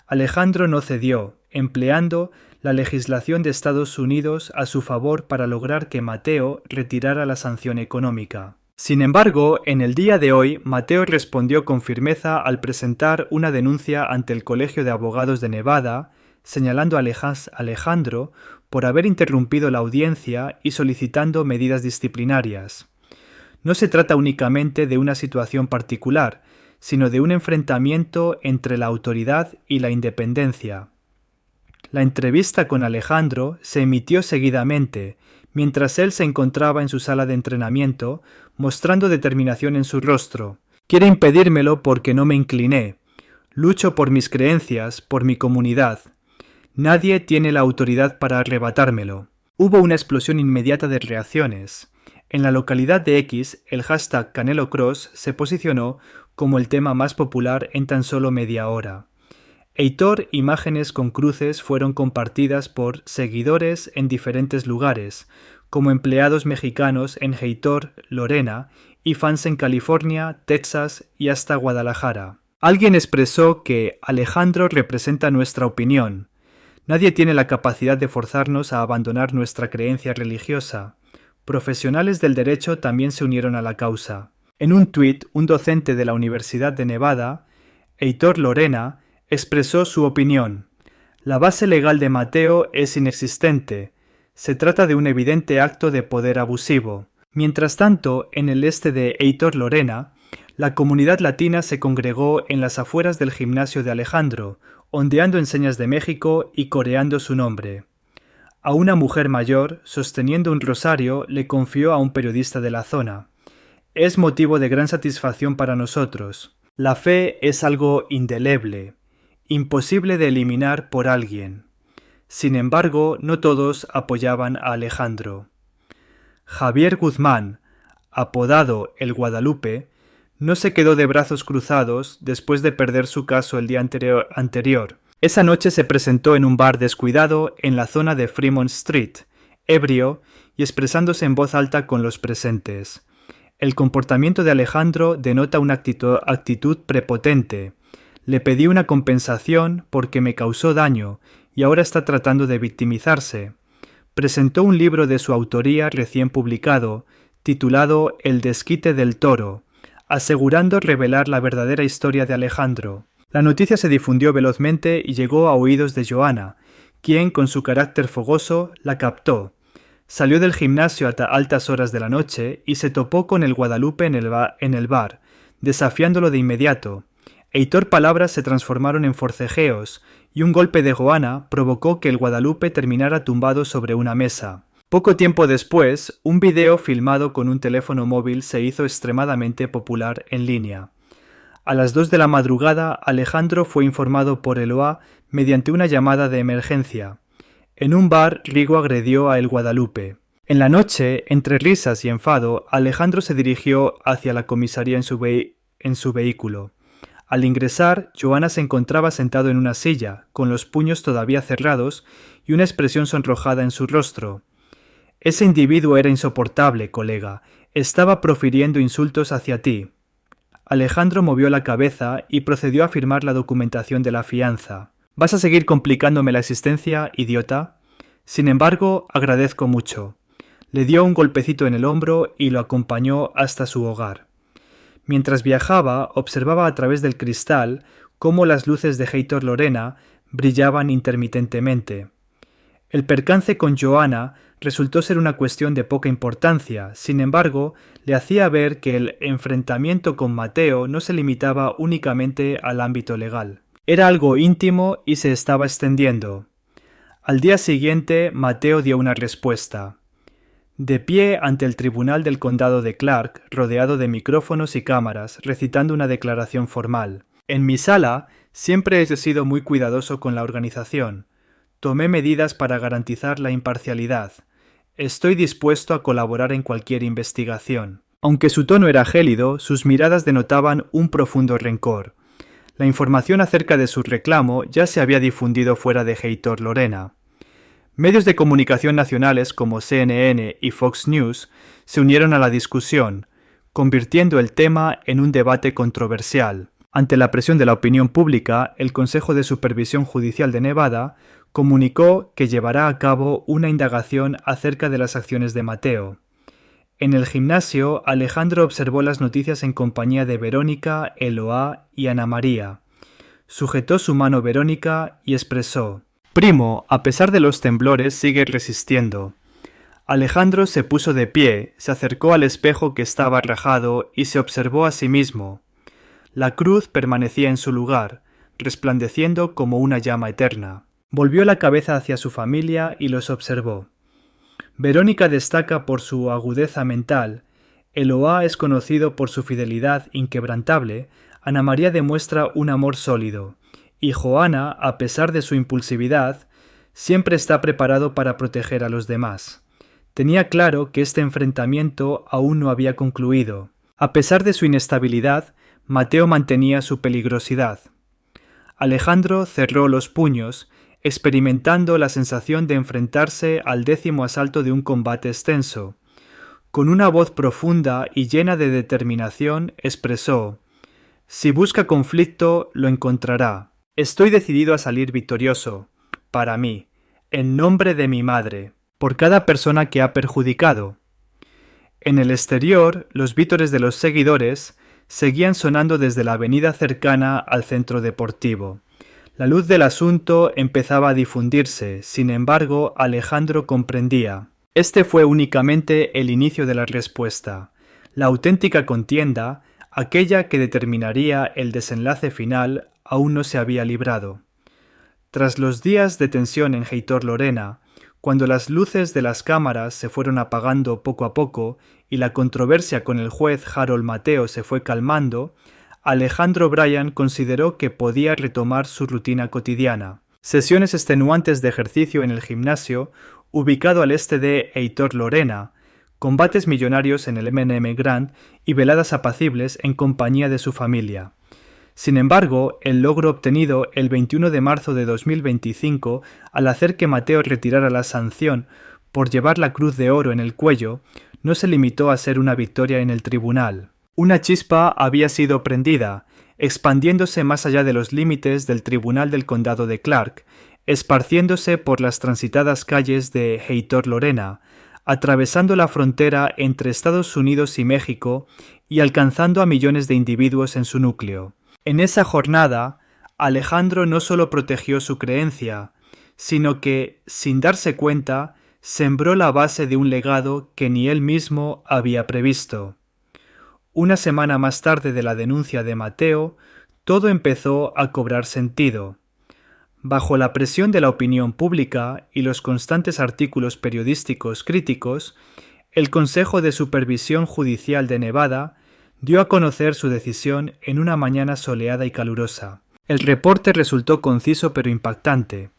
Alejandro no cedió, empleando la legislación de Estados Unidos a su favor para lograr que Mateo retirara la sanción económica. Sin embargo, en el día de hoy, Mateo respondió con firmeza al presentar una denuncia ante el Colegio de Abogados de Nevada, señalando a Alejandro por haber interrumpido la audiencia y solicitando medidas disciplinarias. No se trata únicamente de una situación particular, sino de un enfrentamiento entre la autoridad y la independencia. La entrevista con Alejandro se emitió seguidamente, mientras él se encontraba en su sala de entrenamiento, mostrando determinación en su rostro. Quiere impedírmelo porque no me incliné. Lucho por mis creencias, por mi comunidad. Nadie tiene la autoridad para arrebatármelo. Hubo una explosión inmediata de reacciones. En la localidad de X, el hashtag CaneloCross se posicionó como el tema más popular en tan solo media hora. Heitor, imágenes con cruces fueron compartidas por seguidores en diferentes lugares, como empleados mexicanos en Heitor, Lorena, y fans en California, Texas y hasta Guadalajara. Alguien expresó que Alejandro representa nuestra opinión. Nadie tiene la capacidad de forzarnos a abandonar nuestra creencia religiosa. Profesionales del derecho también se unieron a la causa. En un tuit, un docente de la Universidad de Nevada, Heitor Lorena, expresó su opinión. La base legal de Mateo es inexistente. Se trata de un evidente acto de poder abusivo. Mientras tanto, en el este de Heitor Lorena, la comunidad latina se congregó en las afueras del gimnasio de Alejandro, ondeando en señas de México y coreando su nombre. A una mujer mayor, sosteniendo un rosario, le confió a un periodista de la zona. Es motivo de gran satisfacción para nosotros. La fe es algo indeleble, imposible de eliminar por alguien. Sin embargo, no todos apoyaban a Alejandro. Javier Guzmán, apodado El Guadalupe, no se quedó de brazos cruzados después de perder su caso el día anterior. Esa noche se presentó en un bar descuidado en la zona de Fremont Street, ebrio y expresándose en voz alta con los presentes. El comportamiento de Alejandro denota una actitud prepotente. Le pedí una compensación porque me causó daño y ahora está tratando de victimizarse. Presentó un libro de su autoría recién publicado, titulado El desquite del toro, asegurando revelar la verdadera historia de Alejandro. La noticia se difundió velozmente y llegó a oídos de Joana, quien, con su carácter fogoso, la captó. Salió del gimnasio a altas horas de la noche y se topó con el Guadalupe en el bar, desafiándolo de inmediato. Heitor, palabras se transformaron en forcejeos, y un golpe de Joana provocó que el Guadalupe terminara tumbado sobre una mesa. Poco tiempo después, un video filmado con un teléfono móvil se hizo extremadamente popular en línea. A las 2 de la madrugada, Alejandro fue informado por Eloá mediante una llamada de emergencia. En un bar, Rigo agredió a El Guadalupe. En la noche, entre risas y enfado, Alejandro se dirigió hacia la comisaría en su vehículo. Al ingresar, Joana se encontraba sentado en una silla, con los puños todavía cerrados y una expresión sonrojada en su rostro. Ese individuo era insoportable, colega. Estaba profiriendo insultos hacia ti. Alejandro movió la cabeza y procedió a firmar la documentación de la fianza. ¿Vas a seguir complicándome la existencia, idiota? Sin embargo, agradezco mucho. Le dio un golpecito en el hombro y lo acompañó hasta su hogar. Mientras viajaba, observaba a través del cristal cómo las luces de Heitor Lorena brillaban intermitentemente. El percance con Johanna resultó ser una cuestión de poca importancia, sin embargo, le hacía ver que el enfrentamiento con Mateo no se limitaba únicamente al ámbito legal. Era algo íntimo y se estaba extendiendo. Al día siguiente, Mateo dio una respuesta. De pie ante el tribunal del condado de Clark, rodeado de micrófonos y cámaras, recitando una declaración formal. En mi sala siempre he sido muy cuidadoso con la organización. Tomé medidas para garantizar la imparcialidad. Estoy dispuesto a colaborar en cualquier investigación. Aunque su tono era gélido, sus miradas denotaban un profundo rencor. La información acerca de su reclamo ya se había difundido fuera de Heitor Lorena. Medios de comunicación nacionales como CNN y Fox News se unieron a la discusión, convirtiendo el tema en un debate controversial. Ante la presión de la opinión pública, el Consejo de Supervisión Judicial de Nevada comunicó que llevará a cabo una indagación acerca de las acciones de Mateo. En el gimnasio, Alejandro observó las noticias en compañía de Verónica, Eloá y Ana María. Sujetó su mano Verónica y expresó: «Primo, a pesar de los temblores, sigue resistiendo». Alejandro se puso de pie, se acercó al espejo que estaba rajado y se observó a sí mismo. La cruz permanecía en su lugar, resplandeciendo como una llama eterna. Volvió la cabeza hacia su familia y los observó. Verónica destaca por su agudeza mental, Eloá es conocido por su fidelidad inquebrantable, Ana María demuestra un amor sólido, y Johanna, a pesar de su impulsividad, siempre está preparado para proteger a los demás. Tenía claro que este enfrentamiento aún no había concluido. A pesar de su inestabilidad, Mateo mantenía su peligrosidad. Alejandro cerró los puños, experimentando la sensación de enfrentarse al 10º asalto de un combate extenso. Con una voz profunda y llena de determinación expresó: «Si busca conflicto, lo encontrará. Estoy decidido a salir victorioso, para mí, en nombre de mi madre, por cada persona que ha perjudicado». En el exterior, los vítores de los seguidores seguían sonando desde la avenida cercana al centro deportivo. La luz del asunto empezaba a difundirse, sin embargo, Alejandro comprendía. Este fue únicamente el inicio de la respuesta. La auténtica contienda, aquella que determinaría el desenlace final, aún no se había librado. Tras los días de tensión en Heitor Lorena, cuando las luces de las cámaras se fueron apagando poco a poco y la controversia con el juez Harold Mateo se fue calmando, Alejandro Bryan consideró que podía retomar su rutina cotidiana. Sesiones extenuantes de ejercicio en el gimnasio, ubicado al este de Heitor Lorena, combates millonarios en el M&M Grand y veladas apacibles en compañía de su familia. Sin embargo, el logro obtenido el 21 de marzo de 2025 al hacer que Mateo retirara la sanción por llevar la cruz de oro en el cuello, no se limitó a ser una victoria en el tribunal. Una chispa había sido prendida, expandiéndose más allá de los límites del tribunal del condado de Clark, esparciéndose por las transitadas calles de Heitor Lorena, atravesando la frontera entre Estados Unidos y México y alcanzando a millones de individuos en su núcleo. En esa jornada, Alejandro no solo protegió su creencia, sino que, sin darse cuenta, sembró la base de un legado que ni él mismo había previsto. Una semana más tarde de la denuncia de Mateo, todo empezó a cobrar sentido. Bajo la presión de la opinión pública y los constantes artículos periodísticos críticos, el Consejo de Supervisión Judicial de Nevada dio a conocer su decisión en una mañana soleada y calurosa. El reporte resultó conciso pero impactante.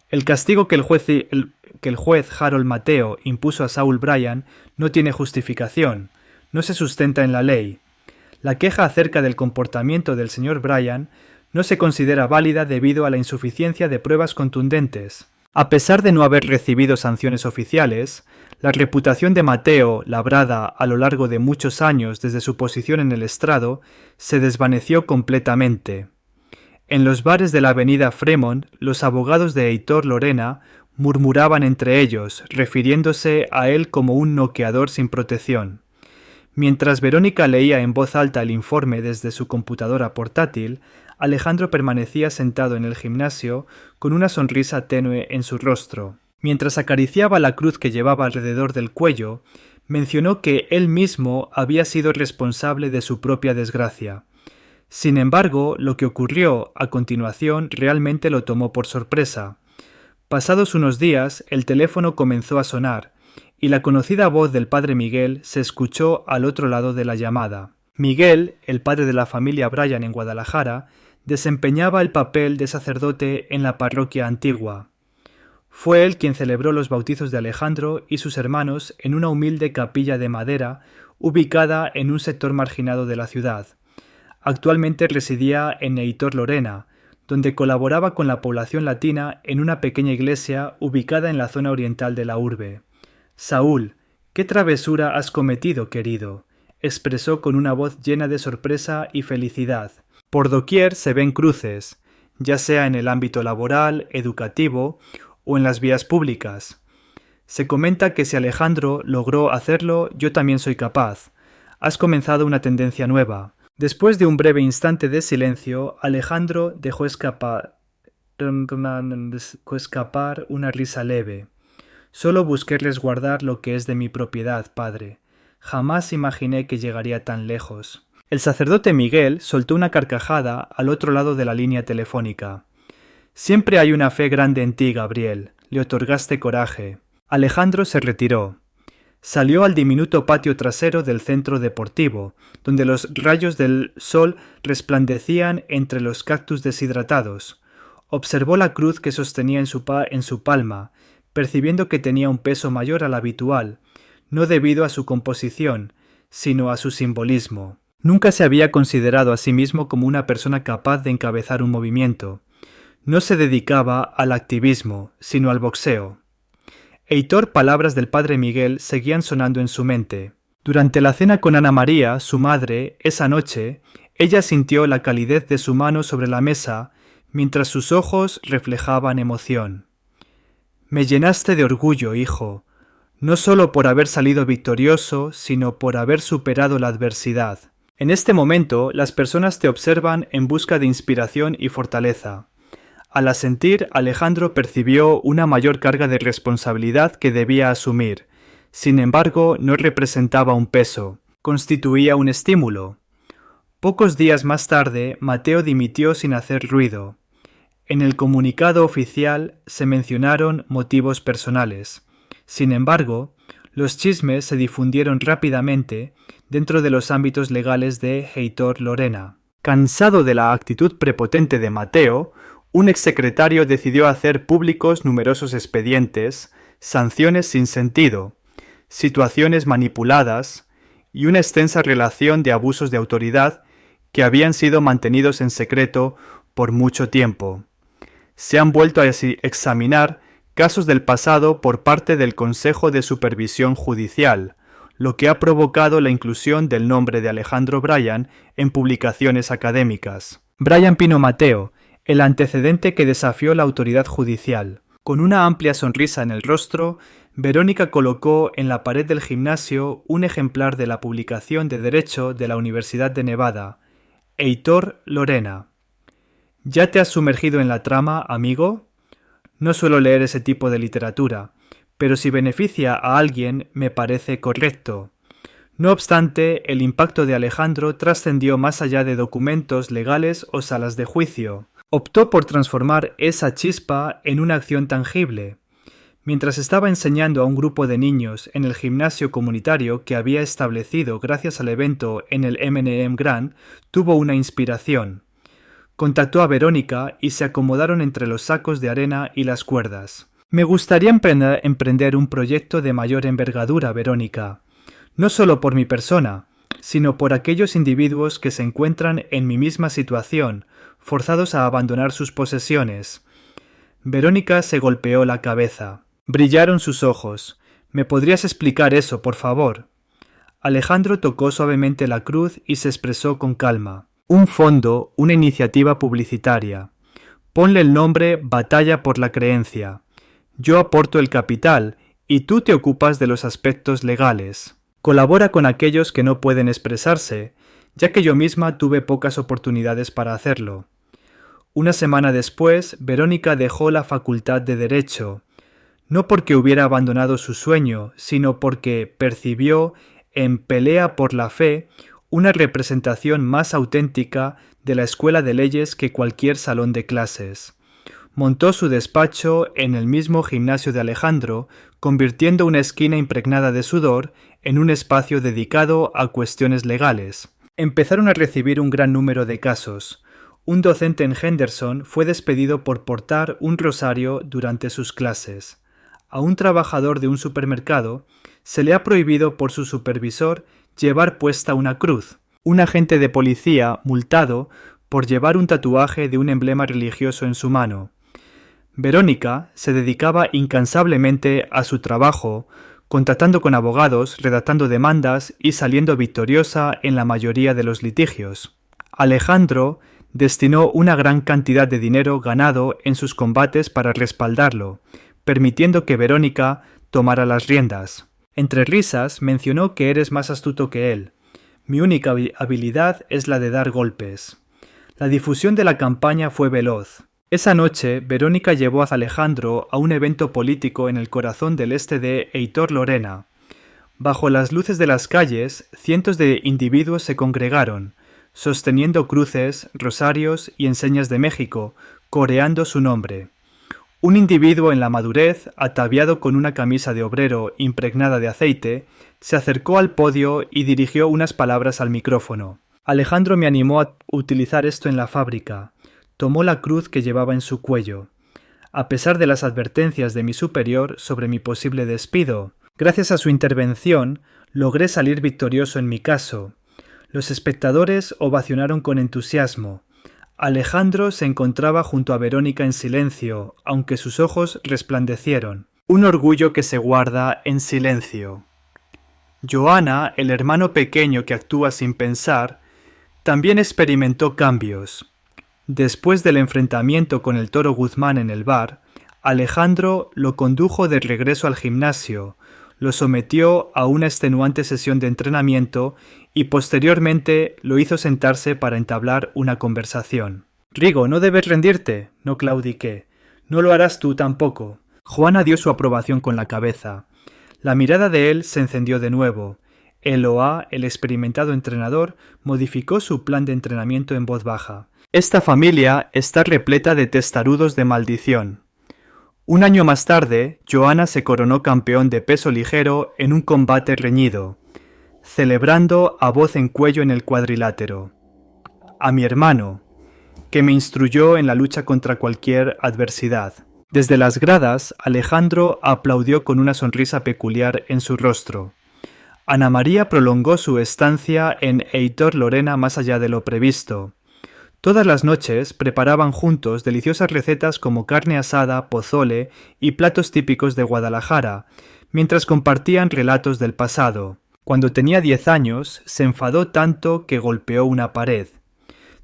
El castigo que el juez Harold Mateo impuso a Saul Bryan no tiene justificación, no se sustenta en la ley. La queja acerca del comportamiento del señor Bryan no se considera válida debido a la insuficiencia de pruebas contundentes. A pesar de no haber recibido sanciones oficiales, la reputación de Mateo, labrada a lo largo de muchos años desde su posición en el estrado, se desvaneció completamente. En los bares de la avenida Fremont, los abogados de Heitor Lorena murmuraban entre ellos, refiriéndose a él como un noqueador sin protección. Mientras Verónica leía en voz alta el informe desde su computadora portátil, Alejandro permanecía sentado en el gimnasio con una sonrisa tenue en su rostro. Mientras acariciaba la cruz que llevaba alrededor del cuello, mencionó que él mismo había sido responsable de su propia desgracia. Sin embargo, lo que ocurrió a continuación realmente lo tomó por sorpresa. Pasados unos días, el teléfono comenzó a sonar, y la conocida voz del padre Miguel se escuchó al otro lado de la llamada. Miguel, el padre de la familia Bryan en Guadalajara, desempeñaba el papel de sacerdote en la parroquia antigua. Fue él quien celebró los bautizos de Alejandro y sus hermanos en una humilde capilla de madera ubicada en un sector marginado de la ciudad. Actualmente residía en Heitor Lorena, donde colaboraba con la población latina en una pequeña iglesia ubicada en la zona oriental de la urbe. «Saúl, ¿qué travesura has cometido, querido?», expresó con una voz llena de sorpresa y felicidad. Por doquier se ven cruces, ya sea en el ámbito laboral, educativo o en las vías públicas. Se comenta que si Alejandro logró hacerlo, yo también soy capaz. Has comenzado una tendencia nueva. Después de un breve instante de silencio, Alejandro dejó escapar una risa leve. Solo busqué resguardar lo que es de mi propiedad, padre. Jamás imaginé que llegaría tan lejos. El sacerdote Miguel soltó una carcajada al otro lado de la línea telefónica. Siempre hay una fe grande en ti, Gabriel. Le otorgaste coraje. Alejandro se retiró. Salió al diminuto patio trasero del centro deportivo, donde los rayos del sol resplandecían entre los cactus deshidratados. Observó la cruz que sostenía en su palma, percibiendo que tenía un peso mayor al habitual, no debido a su composición, sino a su simbolismo. Nunca se había considerado a sí mismo como una persona capaz de encabezar un movimiento. No se dedicaba al activismo, sino al boxeo. Heitor, palabras del padre Miguel seguían sonando en su mente. Durante la cena con Ana María, su madre, esa noche, ella sintió la calidez de su mano sobre la mesa, mientras sus ojos reflejaban emoción. «Me llenaste de orgullo, hijo, no solo por haber salido victorioso, sino por haber superado la adversidad. En este momento, las personas te observan en busca de inspiración y fortaleza». Al asentir, Alejandro percibió una mayor carga de responsabilidad que debía asumir. Sin embargo, no representaba un peso, constituía un estímulo. Pocos días más tarde, Mateo dimitió sin hacer ruido. En el comunicado oficial se mencionaron motivos personales. Sin embargo, los chismes se difundieron rápidamente dentro de los ámbitos legales de Heitor Lorena. Cansado de la actitud prepotente de Mateo, un exsecretario decidió hacer públicos numerosos expedientes, sanciones sin sentido, situaciones manipuladas y una extensa relación de abusos de autoridad que habían sido mantenidos en secreto por mucho tiempo. Se han vuelto a examinar casos del pasado por parte del Consejo de Supervisión Judicial, lo que ha provocado la inclusión del nombre de Alejandro Bryan en publicaciones académicas. Bryan Pino Mateo, el antecedente que desafió la autoridad judicial. Con una amplia sonrisa en el rostro, Verónica colocó en la pared del gimnasio un ejemplar de la publicación de Derecho de la Universidad de Nevada, Heitor Lorena. ¿Ya te has sumergido en la trama, amigo? No suelo leer ese tipo de literatura, pero si beneficia a alguien me parece correcto. No obstante, el impacto de Alejandro trascendió más allá de documentos legales o salas de juicio. Optó por transformar esa chispa en una acción tangible. Mientras estaba enseñando a un grupo de niños en el gimnasio comunitario que había establecido gracias al evento en el M&M Grand, tuvo una inspiración. Contactó a Verónica y se acomodaron entre los sacos de arena y las cuerdas. «Me gustaría emprender un proyecto de mayor envergadura, Verónica. No solo por mi persona, sino por aquellos individuos que se encuentran en mi misma situación, forzados a abandonar sus posesiones». Verónica se golpeó la cabeza. Brillaron sus ojos. «¿Me podrías explicar eso, por favor?» Alejandro tocó suavemente la cruz y se expresó con calma. «Un fondo, una iniciativa publicitaria. Ponle el nombre Batalla por la Creencia. Yo aporto el capital y tú te ocupas de los aspectos legales. Colabora con aquellos que no pueden expresarse, ya que yo misma tuve pocas oportunidades para hacerlo. Una semana después, Verónica dejó la Facultad de Derecho, no porque hubiera abandonado su sueño, sino porque percibió en Pelea por la Fe una representación más auténtica de la escuela de leyes que cualquier salón de clases. Montó su despacho en el mismo gimnasio de Alejandro, convirtiendo una esquina impregnada de sudor en un espacio dedicado a cuestiones legales. Empezaron a recibir un gran número de casos. Un docente en Henderson fue despedido por portar un rosario durante sus clases. A un trabajador de un supermercado se le ha prohibido por su supervisor llevar puesta una cruz. Un agente de policía multado por llevar un tatuaje de un emblema religioso en su mano. Verónica se dedicaba incansablemente a su trabajo, contratando con abogados, redactando demandas y saliendo victoriosa en la mayoría de los litigios. Alejandro destinó una gran cantidad de dinero ganado en sus combates para respaldarlo, permitiendo que Verónica tomara las riendas. Entre risas mencionó que eres más astuto que él. Mi única habilidad es la de dar golpes. La difusión de la campaña fue veloz. Esa noche, Verónica llevó a Alejandro a un evento político en el corazón del este de Heitor Lorena. Bajo las luces de las calles, cientos de individuos se congregaron, sosteniendo cruces, rosarios y enseñas de México, coreando su nombre. Un individuo en la madurez, ataviado con una camisa de obrero impregnada de aceite, se acercó al podio y dirigió unas palabras al micrófono. Alejandro me animó a utilizar esto en la fábrica. Tomó la cruz que llevaba en su cuello. A pesar de las advertencias de mi superior sobre mi posible despido, gracias a su intervención, logré salir victorioso en mi caso. Los espectadores ovacionaron con entusiasmo. Alejandro se encontraba junto a Verónica en silencio, aunque sus ojos resplandecieron. Un orgullo que se guarda en silencio. Joana, el hermano pequeño que actúa sin pensar, también experimentó cambios. Después del enfrentamiento con el Toro Guzmán en el bar, Alejandro lo condujo de regreso al gimnasio, lo sometió a una extenuante sesión de entrenamiento y posteriormente lo hizo sentarse para entablar una conversación. «Rigo, no debes rendirte», no claudiqué. «No lo harás tú tampoco». Joana dio su aprobación con la cabeza. La mirada de él se encendió de nuevo. Eloá, el experimentado entrenador, modificó su plan de entrenamiento en voz baja. «Esta familia está repleta de testarudos de maldición». Un año más tarde, Joana se coronó campeón de peso ligero en un combate reñido, celebrando a voz en cuello en el cuadrilátero. A mi hermano, que me instruyó en la lucha contra cualquier adversidad. Desde las gradas, Alejandro aplaudió con una sonrisa peculiar en su rostro. Ana María prolongó su estancia en Heitor Lorena más allá de lo previsto. Todas las noches preparaban juntos deliciosas recetas como carne asada, pozole y platos típicos de Guadalajara, mientras compartían relatos del pasado. Cuando tenía 10 años, se enfadó tanto que golpeó una pared.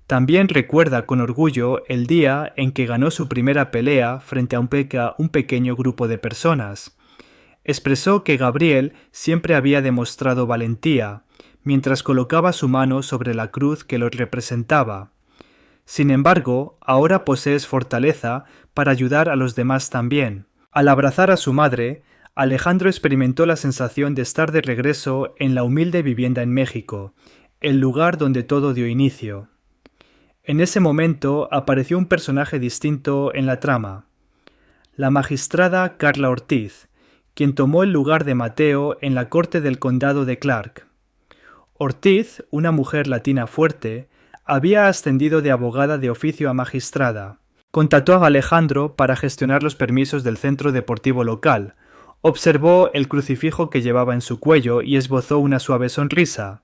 También recuerda con orgullo el día en que ganó su primera pelea frente a un pequeño grupo de personas. Expresó que Gabriel siempre había demostrado valentía, mientras colocaba su mano sobre la cruz que lo representaba. Sin embargo, ahora posees fortaleza para ayudar a los demás también. Al abrazar a su madre, Alejandro experimentó la sensación de estar de regreso en la humilde vivienda en México, el lugar donde todo dio inicio. En ese momento apareció un personaje distinto en la trama, la magistrada Carla Ortiz, quien tomó el lugar de Mateo en la corte del condado de Clark. Ortiz, una mujer latina fuerte, había ascendido de abogada de oficio a magistrada. Contactó a Alejandro para gestionar los permisos del centro deportivo local. Observó el crucifijo que llevaba en su cuello y esbozó una suave sonrisa.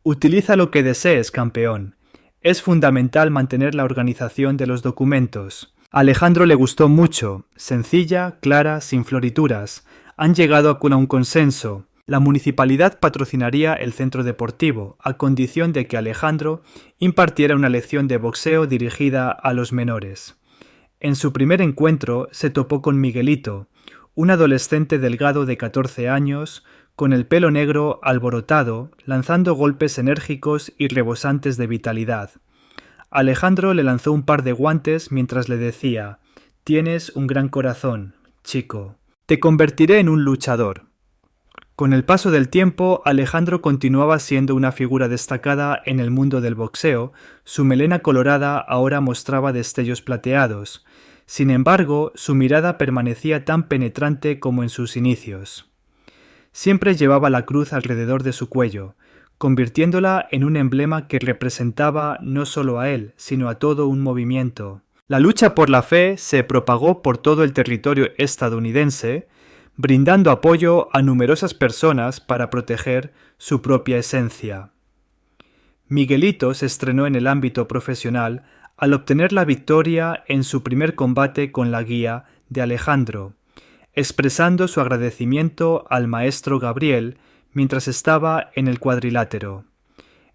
«Utiliza lo que desees, campeón. Es fundamental mantener la organización de los documentos». A Alejandro le gustó mucho, sencilla, clara, sin florituras. Han llegado a un consenso. La municipalidad patrocinaría el centro deportivo, a condición de que Alejandro impartiera una lección de boxeo dirigida a los menores. En su primer encuentro se topó con Miguelito, un adolescente delgado de 14 años, con el pelo negro alborotado, lanzando golpes enérgicos y rebosantes de vitalidad. Alejandro le lanzó un par de guantes mientras le decía: «Tienes un gran corazón, chico. Te convertiré en un luchador». Con el paso del tiempo, Alejandro continuaba siendo una figura destacada en el mundo del boxeo. Su melena colorada ahora mostraba destellos plateados. Sin embargo, su mirada permanecía tan penetrante como en sus inicios. Siempre llevaba la cruz alrededor de su cuello, convirtiéndola en un emblema que representaba no solo a él, sino a todo un movimiento. La lucha por la fe se propagó por todo el territorio estadounidense, brindando apoyo a numerosas personas para proteger su propia esencia. Miguelito se estrenó en el ámbito profesional al obtener la victoria en su primer combate con la guía de Alejandro, expresando su agradecimiento al maestro Gabriel mientras estaba en el cuadrilátero.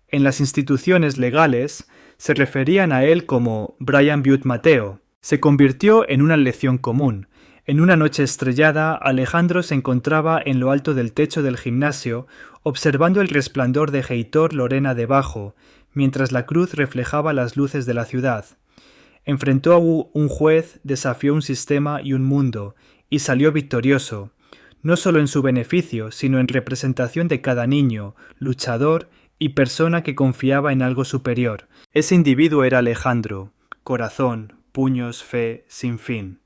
En las instituciones legales se referían a él como Brian Butte Mateo. Se convirtió en una lección común. En una noche estrellada, Alejandro se encontraba en lo alto del techo del gimnasio, observando el resplandor de Heitor Lorena debajo, mientras la cruz reflejaba las luces de la ciudad. Enfrentó a un juez, desafió un sistema y un mundo, y salió victorioso, no solo en su beneficio, sino en representación de cada niño, luchador y persona que confiaba en algo superior. Ese individuo era Alejandro, corazón, puños, fe, sin fin.